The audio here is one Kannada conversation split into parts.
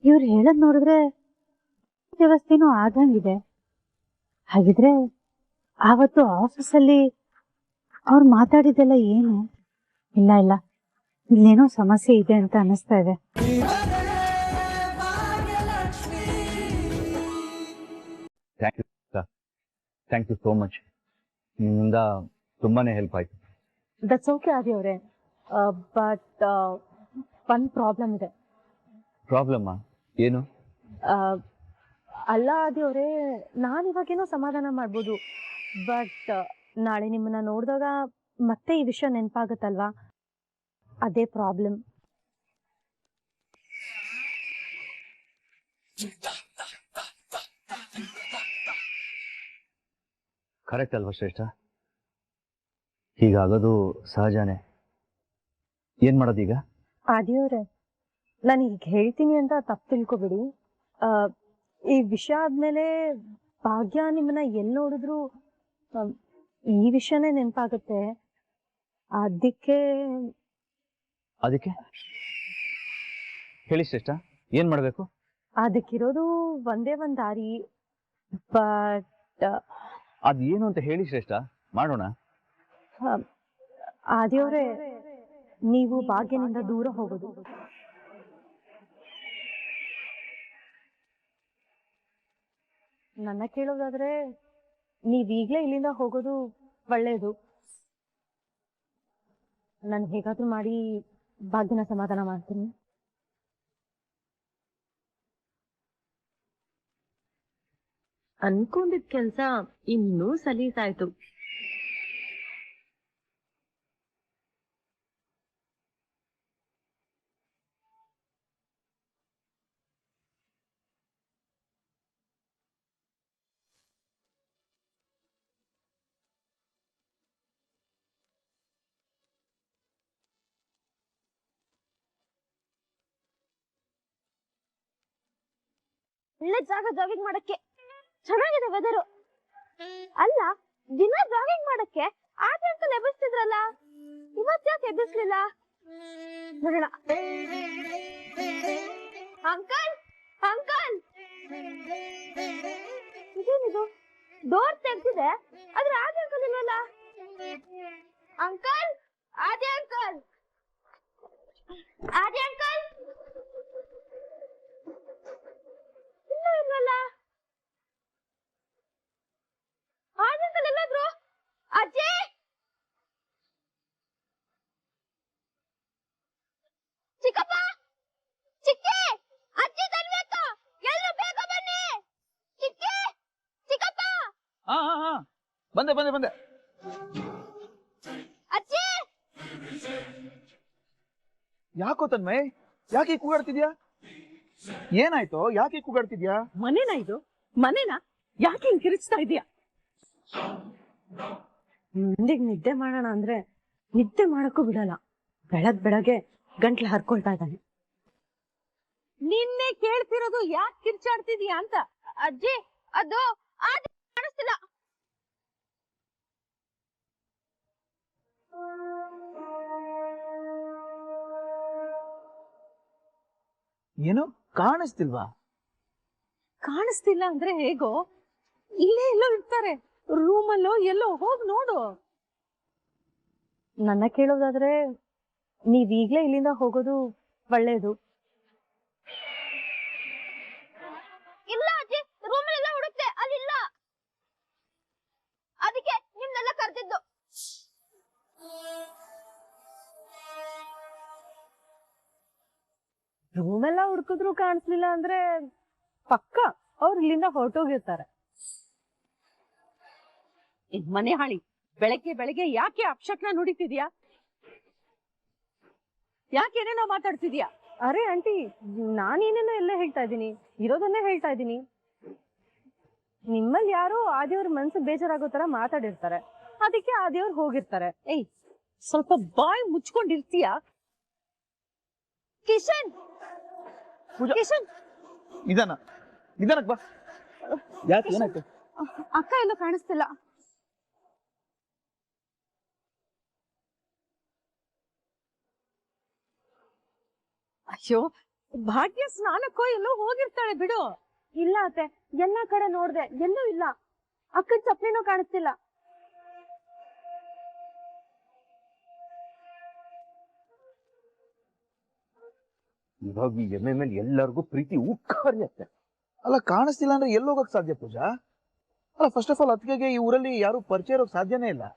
ಇವ್ರು ಹೇಳದ್ ನೋಡಿದ್ರೆ ವ್ಯವಸ್ಥೆನೂ ಆದಂಗಿದೆ. ಹಾಗಿದ್ರೆ ಆವತ್ತು ಆಫೀಸಲ್ಲಿ ಅವ್ರು ಮಾತಾಡಿದೆಲ್ಲ ಏನು? ಇಲ್ಲ ಇಲ್ಲ, ಇಲ್ಲೇನೋ ಸಮಸ್ಯೆ ಇದೆ ಅಂತ ಅನಿಸ್ತಾ ಇದೆ. Thank you so much. ನಿಮ್ಮಿಂದ ತುಂಬಾನೇ ಹೆಲ್ಪ್ ಆಯ್ತು. ದಟ್ಸ್ ಓಕೆ ಆದಿ ಅವರೇ, ಬಟ್ ಒಂದು ಪ್ರಾಬ್ಲಮ್ ಇದೆ. ಪ್ರಾಬ್ಲಮ್ಮಾ? ಏನು? ಅಲ್ಲ ಆದಿ ಅವರೇ, ನಾನಿವಾಗೇನೋ ಸಮಾಧಾನ ಮಾಡ್ಬೋದು, ಬಟ್ ನಾಳೆ ನಿಮ್ಮನ್ನ ನೋಡಿದಾಗ ಮತ್ತೆ ಈ ವಿಷಯ ನೆನಪಾಗುತ್ತಲ್ವಾ, ಅದೇ ಪ್ರಾಬ್ಲಮ್. ಕರೆಕ್ಟ್ ಅಲ್ವಾ ಶ್ರೇಷ್ಠ? ಹೀಗಾಗೋದು ಸಹಜನೇ. ಏನ್ ಮಾಡೋದೀಗ? ಆದಿಯವರೇ, ನಾನು ಈಗ ಹೇಳ್ತೀನಿ ಅಂತ ತಪ್ಪು ತಿಳ್ಕೊಬಿಡಿ. ಈ ವಿಷಯ ಆದ್ಮೇಲೆ ಭಾಗ್ಯ ನಿಮ್ಮನ್ನ ಎಲ್ಲಿ ನೋಡಿದ್ರು ಈ ವಿಷಯನೇ ನೆನಪಾಗುತ್ತೆ. ಅದಕ್ಕೆ ಹೇಳಿ ಶ್ರೇಷ್ಠ, ಏನ್ ಮಾಡ್ಬೇಕು? ಅದಕ್ಕಿರೋದು ಒಂದೇ ಒಂದ್ ದಾರಿ, ಬಟ್ ಅದೇನು ಅಂತ ಹೇಳಿ ಶ್ರೇಷ್ಠ, ಮಾಡೋಣ. ಆದಿಯವರೇ, ನೀವು ಭಾಗ್ಯನಿಂದ ದೂರ ಹೋಗೋದು. ನನ್ನ ಕೇಳೋದಾದ್ರೆ ನೀವೀಗ್ಲೇ ಇಲ್ಲಿಂದ ಹೋಗೋದು ಒಳ್ಳೇದು. ನಾನು ಹೇಗಾದ್ರೂ ಮಾಡಿ ಭಾಗ್ಯನ ಸಮಾಧಾನ ಮಾಡ್ತೀನಿ. ಅನ್ಕೊಂಡಿದ್ ಕೆಲ್ಸ ಇನ್ನೂ ಸಲೀಸಾಯ್ತು. ಒಳ್ಳೆ ಜಾಗ ಜಾಗಿಂಗ್ ಮಾಡಕ್ಕೆ, ಚೆನ್ನಾಗಿದೆ ವೆದರು. ಅಲ್ಲ, ದಿನ ಜಾಗಿಂಗ್ ಮಾಡಕ್ಕೆ ಆಟ ಅಂಕಲ್ ಎಬ್ಬಿಸ್ತಿದ್ರಲ್ಲ, ಇವತ್ ಯಾಕೆ ಎಬ್ಬಿಸ್ಲಿಲ್ಲ? ನೋಡೋಣ. ಅಂಕಲ್ ಅಂಕಲ್, ಇದೇನಿದು? ಡೋರ್ ತೆಗ್ದಿದೆ, ಆದ್ರೆ ಆದಿ ಅಂಕಲ್ ಇಲ್ವಲ್ಲ? ಅಂಕಲ್, ಆದಿ ಅಂಕಲ್, ಆದಿ ಅಂಕಲ್ ಇಲ್ವಲ್ಲ? ಆದಿ ಅಂಕಲ್ ಎಲ್ಲಾದ್ರು? ಅಜ್ಜಿ, ಚಿಕ್ಕಪ್ಪ, ಚಿಕ್ಕಿ, ಅಜ್ಜಿ ತನ್ವೇಕ, ಎಲ್ಲರೂ ಬೇಗ ಬನ್ನಿ. ಚಿಕ್ಕಿ, ಚಿಕ್ಕಪ್ಪ. ಬಂದೆ. ಅಜ್ಜಿ. ಯಾಕೋ ತನ್ಮಯ್, ಯಾಕೆ ಕೂಗಾಡ್ತಿದ್ಯಾ? ಏನಾಯ್ತು? ಯಾಕೆ ಕೂಗಾಡ್ತಿದ್ಯಾ? ಮನೇನಾ ಇದು? ಮನೇನಾ? ಯಾಕೆ ಹಿಂಗ್ ಕಿರಿಚ್ತಾ ಇದೀಯಾ? ಮುಂದಿಗೆ ನಿದ್ದೆ ಮಾಡೋಣ ಅಂದ್ರೆ ನಿದ್ದೆ ಮಾಡಕ್ಕೂ ಬಿಡಲ್ಲ. ಬೆಳಗ್ಗೆ ಗಂಟ್ಲು ಹರ್ಕೊಳ್ತಾ ಇದ್ದಾನೆ. ನಿನ್ನೆ ಕೇಳ್ತಿರೋದು ಯಾಕೆ ಕಿರ್ಚಾಡ್ತಿದ್ಯಾ ಅಂತ. ಅಜ್ಜಿ, ಅದು ಆದಿ ಕಾಣಿಸ್ತಿಲ್ಲ. ಏನು ಕಾಣಿಸ್ತಿಲ್ವಾ? ಕಾಣಿಸ್ತಿಲ್ಲ ಅಂದ್ರೆ ಹೇಗೋ? ಇಲ್ಲೇ ಎಲ್ಲೋ ಇರ್ತಾರೆ, ರೂಮಲ್ಲೋ ಎಲ್ಲೋ, ಹೋಗ್ ನೋಡು. ನನ್ನ ಕೇಳೋದಾದ್ರೆ ನೀವೀಗ್ಲೇ ಇಲ್ಲಿಂದ ಹೋಗೋದು ಒಳ್ಳೇದು. ಇಲ್ಲ ಅಜ್ಜಿ, ರೂಮಲ್ಲೆಲ್ಲ ಹುಡುಕ್ತೆ, ಅಲ್ಲಿಲ್ಲ. ಅದಕ್ಕೆ ನಿಮ್ನೆಲ್ಲ ಕರ್ದಿದ್ದು. ರೂಮೆಲ್ಲ ಹುಡುಕಿದ್ರು ಕಾಣಿಸ್ಲಿಲ್ಲ ಅಂದ್ರೆ ಪಕ್ಕ ಅವ್ರು ಇಲ್ಲಿಂದ ಹೊರಟೋಗಿರ್ತಾರೆ. ಮನೆ ಹಾಳಿ, ಬೆಳಗ್ಗೆ ಯಾಕೆ ಅಪಶಕ್ನ ನುಡಿತಿದ್ಯಾ? ಯಾಕೇನೇನೋ ಮಾತಾಡ್ತಿದ್ಯಾ? ಅರೆ ಆಂಟಿ, ನಾನೇನೇನೋ ಎಲ್ಲ ಹೇಳ್ತಾ ಇದ್ದೀನಿ, ಇರೋದನ್ನೇ ಹೇಳ್ತಾ ಇದ್ದೀನಿ. ನಿಮ್ಮಲ್ಲಿ ಯಾರೋ ಆದಿಯವ್ರ ಮನ್ಸು ಬೇಜಾರಾಗೋ ತರ ಮಾತಾಡಿರ್ತಾರೆ, ಅದಕ್ಕೆ ಆದಿಯವ್ರು ಹೋಗಿರ್ತಾರೆ. ಏಯ್, ಸ್ವಲ್ಪ ಬಾಯ್ ಮುಚ್ಕೊಂಡಿರ್ತೀಯಾ? ಕಿಶನ್, ಕಿಶನ್, ನಿಧಾನಕ್ ಬಾ. ಯಾಕೆ, ಏನಾಯ್ತು? ಅಕ್ಕ ಎಲ್ಲೂ ಕಾಣಿಸ್ತಿಲ್ಲ. ಅಯ್ಯೋ, ಭಾಗ್ಯ ಸ್ನಾನಕ್ಕೋ ಎಲ್ಲೋ ಹೋಗಿರ್ತಾಳೆ ಬಿಡು. ಇಲ್ಲ ಅತ್ತೆ, ಎಲ್ಲಾ ಕಡೆ ನೋಡ್ದೆ, ಎಲ್ಲೂ ಇಲ್ಲ. ಅಕ್ಕನ್ ಚಪ್ಲಿನೂ ಕಾಣಿಸ್ತಿಲ್ಲ. ಇವಾಗ ಈ ಎಮ್ಮೆ ಮೇಲೆ ಎಲ್ಲರಿಗೂ ಪ್ರೀತಿ ಉಕ್ಕರಿಯತ್ತೆ. ಅಲ್ಲ ಕಾಣಿಸ್ತಿಲ್ಲ ಅಂದ್ರೆ ಎಲ್ಲಿ ಹೋಗಕ್ ಸಾಧ್ಯ ಪೂಜಾ? ಅಲ್ಲ ಫಸ್ಟ್ ಆಫ್ ಆಲ್ ಅತ್ತಿಗೆಗೆ ಈ ಊರಲ್ಲಿ ಯಾರು ಪರಿಚಯ ಇರೋಕ್ ಸಾಧ್ಯನೇ ಇಲ್ಲ.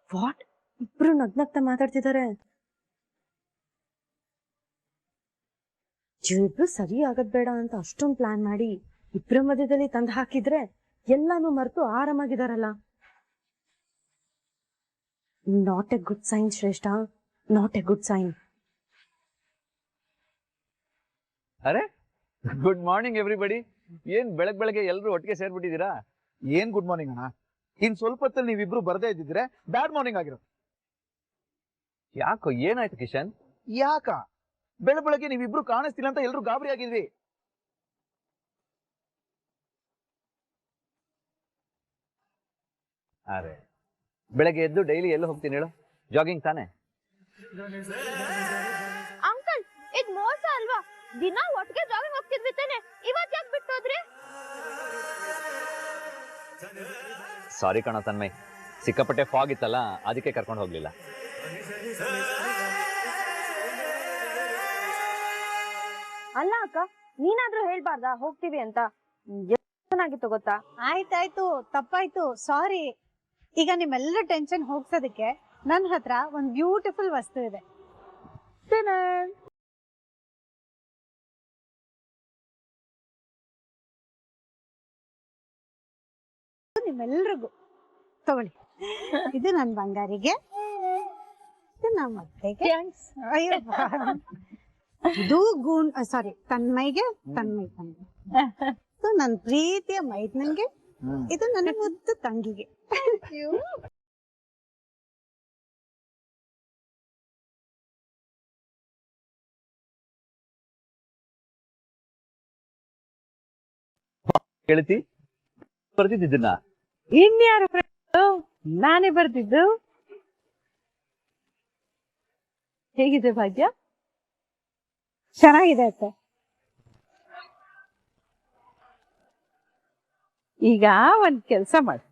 ವಾಟ್? ಇಬ್ರು ನಗ್ನಗ್ತಾ ಮಾತಾಡ್ತಿದ್ದಾರೆ. ಇವ್ರಿಬ್ರು ಸರಿ ಆಗದ್ ಬೇಡ ಅಂತ ಅಷ್ಟೊಂದ್ ಪ್ಲಾನ್ ಮಾಡಿ ಇಬ್ರ ಮಧ್ಯದಲ್ಲಿ ತಂದು ಹಾಕಿದ್ರೆ ಎಲ್ಲಾನು ಮರೆತು ಆರಾಮಾಗಿದಾರಲ್ಲ. ನಾಟ್ ಎ ಗುಡ್ ಸೈನ್ ಶ್ರೇಷ್ಠ, ನಾಟ್ ಎ ಗುಡ್ ಸೈನ್. ಅರೆ ಗುಡ್ ಮಾರ್ನಿಂಗ್ ಎವ್ರಿಬಡಿ. ಏನ್ ಬೆಳಗ್ಗೆ ಎಲ್ರು ಒಟ್ಟಿಗೆ ಸೇರ್ಬಿಟ್ಟಿದ್ದೀರಾ? ಏನ್ ಗುಡ್ ಮಾರ್ನಿಂಗ್ ಅಣ್ಣ, ಇನ್ ಸ್ವಲ್ಪ ಹೊತ್ತಲ್ಲಿ ನೀವಿಬ್ರು ಬರ್ದೇ ಇದ್ದಿದ್ರೆ ಬ್ಯಾಡ್ ಮಾರ್ನಿಂಗ್ ಆಗಿರೋ. ಯಾಕೋ ಏನಾಯ್ತು ಕಿಶನ್? ಯಾಕ ಬೆಳಗ್ಗೆ ನೀವಿಬ್ರು ಕಾಣಿಸ್ತಿಲ್ಲ ಅಂತ ಎಲ್ರು ಗಾಬರಿ ಆಗಿದ್ವಿ. ಅರೆ ಬೆಳಗ್ಗೆ ಎದ್ದು ಡೈಲಿ ಎಲ್ಲಿ ಹೋಗ್ತೀನಿ ಹೇಳು? ಜಾಗಿಂಗ್ ತಾನೆ? ಅಂಕಲ್ ಇದ್ ಮೋಸ ಅಲ್ವಾ? ದಿನ ಒಟ್ಟಿಗೆ ಜಾಗಿಂಗ್ ಹೋಗ್ತಿದ್ವಿ ತಾನೆ, ಇವತ್ ಯಾಕೆ ಬಿಟ್ಟು ಹೋದ್ರಿ? ಸಾರಿ ಕಣ ತನ್ಮಯ್, ಸಿಕ್ಕಾಪಟ್ಟೆ ಫಾಗ್ ಇತ್ತಲ್ಲ, ಅದಕ್ಕೆ ಕರ್ಕೊಂಡು ಹೋಗ್ಲಿಲ್ಲ. ಅಲ್ಲ ಅಕ್ಕ, ನೀನಾದ್ರೂ ಹೇಳ್ಬಾರ್ದಾ ಹೋಗ್ತೀವಿ ಅಂತ? ಚೆನ್ನಾಗಿತ್ತು ಗೊತ್ತಾ? ಆಯ್ತಾಯ್ತು, ತಪ್ಪಾಯ್ತು, ಸಾರಿ. ಈಗ ನಿಮ್ಮೆಲ್ಲರ ಟೆನ್ಷನ್ ಹೋಗ್ಸೋದಕ್ಕೆ ನನ್ನ ಹತ್ರ ಒಂದ್ ಬ್ಯೂಟಿಫುಲ್ ವಸ್ತು ಇದೆ. ನಿಮ್ಮೆಲ್ರಿಗೂ ತಗೊಳ್ಳಿ. ಇದು ನನ್ ಬಂಗಾರಿಗೆ, ಇದು ನಮ್ಮ ಅತ್ತೆಗೆ, ಅಯ್ಯೋ ಇದು ಸಾರಿ ತನ್ಮೈಗೆ, ತನ್ಮೈ ಇದು ನನ್ ಪ್ರೀತಿಯ ಮೈದ್ನಂಗೆ, ಇದು ನನ್ನ ಮುದ್ದು ತಂಗಿಗೆ. ಕೇಳ್ತಿ ಬರ್ತಿದ್ದನ್ನ? ಇನ್ಯಾರು ನಾನೇ ಬರ್ತಿದ್ದು. ಹೇಗಿದೆ ಭಾಗ್ಯ? ಚೆನ್ನಾಗಿದೆ ಅತ್ತೆ. ಈಗ ಒಂದ್ ಕೆಲ್ಸ ಮಾಡು,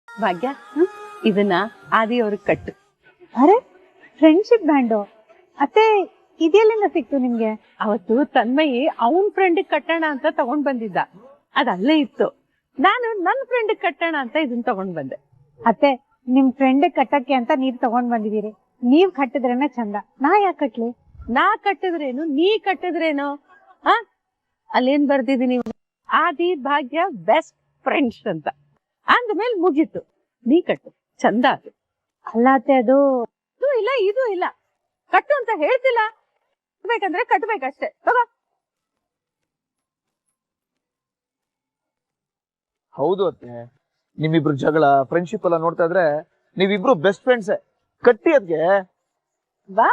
ಭಾಗ್ಯ ಇದನ್ನ ಆದಿ ಅವ್ರಿಗೆ ಕಟ್ಟು. ಅರೆ ಫ್ರೆಂಡ್ಶಿಪ್ ಬ್ಯಾಂಡು ಅತ್ತೆ, ಇದೆಲ್ಲಿಂದ ಸಿಕ್ತು ನಿಮ್ಗೆ? ಅವತ್ತು ತನ್ಮಯಿ ಅವನ್ ಫ್ರೆಂಡ್ ಕಟ್ಟೋಣ ಅಂತ ತಗೊಂಡ್ ಬಂದಿದ್ದ, ಅದಲ್ಲೇ ಇತ್ತು. ನಾನು ನನ್ನ ಫ್ರೆಂಡ್ ಕಟ್ಟೋಣ ಅಂತ ಇದನ್ನ ತಗೊಂಡ್ ಬಂದೆ. ಅತ್ತೆ ನಿಮ್ ಫ್ರೆಂಡ್ ಕಟ್ಟಕ್ಕೆ ಅಂತ ನೀವ್ ತಗೊಂಡ್ ಬಂದಿದೀರಿ, ನೀವ್ ಕಟ್ಟಿದ್ರೇನೆ ಚಂದ, ನಾ ಯಾಕೆ ಕಟ್ಲಿ? ನಾ ಕಟ್ಟಿದ್ರೇನು, ನೀ ಕಟ್ಟಿದ್ರೇನು? ಅಲ್ಲೇನ್ ಬರ್ದಿದೀನಿ, ಆದಿ ಭಾಗ್ಯ ಬೆಸ್ಟ್ ಫ್ರೆಂಡ್ಸ್ ಅಂತ. ಅಂದ್ಮೇಲೆ ಮುಗೀತು, ನೀ ಕಟ್ಟು, ಚಂದ ಅದು. ಅಲ್ಲ ಅತ್ತೆ, ಅದು ಇಲ್ಲ ಇದು ಇಲ್ಲ, ಕಟ್ಟು ಅಂತ ಹೇಳ್ತಿಲ್ಲ, ಬೇಕಂದ್ರೆ ಕಟ್ಬೇಕಷ್ಟೇ. ತಗೋ. ಹೌದು ಅತ್ತೆ, ನಿಮ್ಮಿಬ್ರು ಜಗಳ ಫ್ರೆಂಡ್ಶಿಪ್ ಎಲ್ಲ ನೋಡ್ತಾ ಇದ್ರೆ ನೀವಿಬ್ರು ಬೆಸ್ಟ್ ಫ್ರೆಂಡ್ಸ್. ಕಟ್ಟಿ ಅದ್ಗೆ ಬಾ.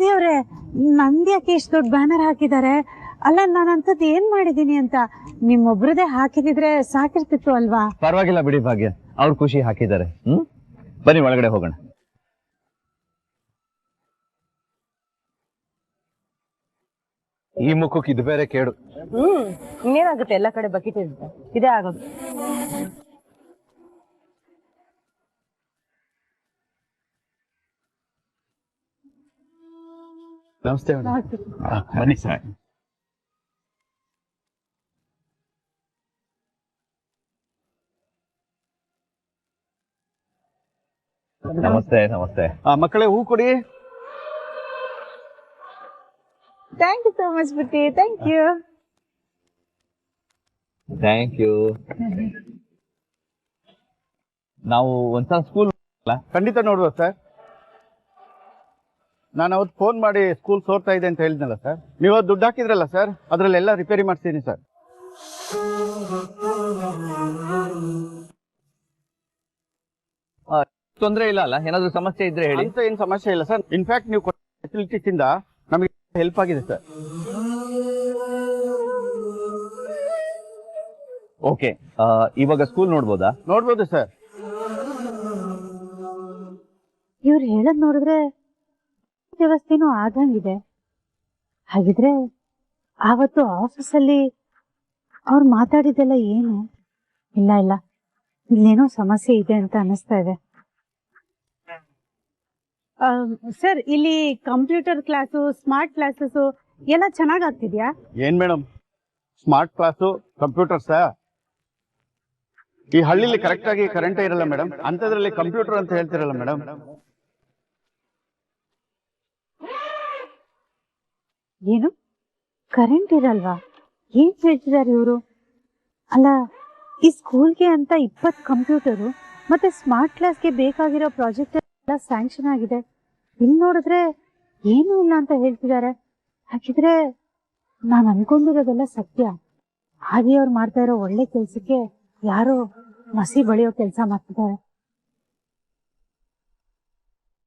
ದೇವ್ರೆ, ನಂದ್ ಯಾಕೆ ಇಷ್ಟು ದೊಡ್ಡ ಬ್ಯಾನರ್ ಹಾಕಿದ್ದಾರೆ? ಅಲ್ಲ, ನಾನಂತದ್ ಏನ್ ಮಾಡಿದೀನಿ ಅಂತ? ನಿಮ್ಮೊಬ್ರದೇ ಹಾಕಿದಿದ್ರೆ ಸಾಕಿರ್ತಿತ್ತು ಅಲ್ವಾ? ಪರವಾಗಿಲ್ಲ ಬಿಡಿ ಭಾಗ್ಯ, ಅವ್ರು ಖುಷಿ ಹಾಕಿದ್ದಾರೆ. ಬನ್ನಿ ಒಳಗಡೆ ಹೋಗೋಣ. ಈ ಮುಖಕ್ಕೆ ಇದು ಬೇರೆ ಕೇಡು. ಇನ್ನೇನಾಗುತ್ತೆ, ಎಲ್ಲ ಕಡೆ ಬಕೆಟ್ ಇರುತ್ತೆ, ಇದೇ ಆಗೋದು. ನಮಸ್ತೆ. ಬನ್ನಿ ಸರ್. ನಮಸ್ತೆ. ನಮಸ್ತೆ. ಮಕ್ಕಳೇ, ಹೂ ಕೊಡಿ. ಥ್ಯಾಂಕ್ ಯು ಸೋ ಮಚ್ ಬಿಟ್ಟಿ. Thank you. Thank you. ನಾವು ಒಂದ್ಸಲ ಸ್ಕೂಲ್ ಖಂಡಿತ ನೋಡುವ ಸರ್. ನಾನು ಅವತ್ತು ಫೋನ್ ಮಾಡಿ ಸ್ಕೂಲ್ ಸೋರ್ತಾ ಇದೆ ಅಂತ ಹೇಳಿದ್ನಲ್ಲ ಸರ್. ನೀವು ದುಡ್ಡು ಹಾಕಿದ್ರಲ್ಲ ಸರ್, ಅದರಲ್ಲೆಲ್ಲ ರಿಪೇರಿ ಮಾಡ್ತೀನಿ ಸರ್. ತೊಂದ್ರೆ ಇಲ್ಲ ಅಲ್ಲ? ಏನಾದ್ರು ಸಮಸ್ಯೆ ಇದ್ರೆ ಹೇಳಿ. ಅಂತ ಏನು ಸಮಸ್ಯೆ ಇಲ್ಲ ಸರ್. ಇನ್ಫ್ಯಾಕ್ಟ್ ನೀವು ಕೊಟ್ಟ ಫೆಸಿಲಿಟೀಸ್ ಇಂದ ನಮಗೆ ಹೆಲ್ಪ್ ಆಗಿದೆ ಸರ್. ಓಕೆ, ಇವಾಗ ಸ್ಕೂಲ್ ನೋಡ್ಬೋದಾ? ನೋಡ್ಬೋದು ಸರ್. ಇವ್ರು ಹೇಳದ್ ನೋಡಿದ್ರೆ ವ್ಯವಸ್ಥೆನೂ ಆಗಂಗಿದೆ. ಹಾಗಿದ್ರೆ ಆವತ್ತು ಆಫೀಸಲ್ಲಿ ಅವ್ರು ಮಾತಾಡಿದ್ದೆಲ್ಲ ಏನು? ಇಲ್ಲ ಇಲ್ಲ, ಇಲ್ಲೇನೋ ಸಮಸ್ಯೆ ಇದೆ ಅಂತ ಅನ್ನಿಸ್ತಾ ಇದೆ. ಸರ್, ಇಲ್ಲಿ ಕಂಪ್ಯೂಟರ್ ಕ್ಲಾಸು, ಸ್ಮಾರ್ಟ್ ಕ್ಲಾಸಸ್ ಎಲ್ಲ ಚೆನ್ನಾಗ್ ಆಗ್ತಿದ್ಯಾ? ಏನ್ ಮೇಡಮ್, ಸ್ಮಾರ್ಟ್ ಕ್ಲಾಸು, ಕಂಪ್ಯೂಟರ್ಸ್ ಈ ಹಳ್ಳಿಲಿ ಕರೆಕ್ಟ್ ಆಗಿ ಕರೆಂಟೇ ಇರಲ್ಲ ಮೇಡಮ್. ಅಂತದ್ರಲ್ಲಿ ಕಂಪ್ಯೂಟರ್ ಅಂತ ಹೇಳ್ತಿರಲ್ಲ ಮೇಡಮ್. ಏನು, ಕರೆಂಟ್ ಇರಲ್ವಾ? ಏನ್ ಹೇಳ್ತಿದ್ದಾರೆ ಇವರು? ಅಲ್ಲ, ಈ ಸ್ಕೂಲ್ಗೆ ಅಂತ 20 ಕಂಪ್ಯೂಟರು ಮತ್ತೆ ಸ್ಮಾರ್ಟ್ ಕ್ಲಾಸ್ಗೆ ಬೇಕಾಗಿರೋ ಪ್ರಾಜೆಕ್ಟ್ ಎಲ್ಲ ಸ್ಯಾಂಕ್ಷನ್ ಆಗಿದೆ. ಇಲ್ಲಿ ನೋಡಿದ್ರೆ ಏನೂ ಇಲ್ಲ ಅಂತ ಹೇಳ್ತಿದ್ದಾರೆ. ಹಾಗಿದ್ರೆ ನಾನು ಅನ್ಕೊಂಡಿರೋದೆಲ್ಲ ಸತ್ಯ. ಹಾಗೆ ಅವ್ರು ಮಾಡ್ತಾ ಇರೋ ಒಳ್ಳೆ ಕೆಲ್ಸಕ್ಕೆ ಯಾರೋ ಮಸಿ ಬಳಿಯೋ ಕೆಲಸ ಮಾಡ್ತಿದ್ದಾರೆ.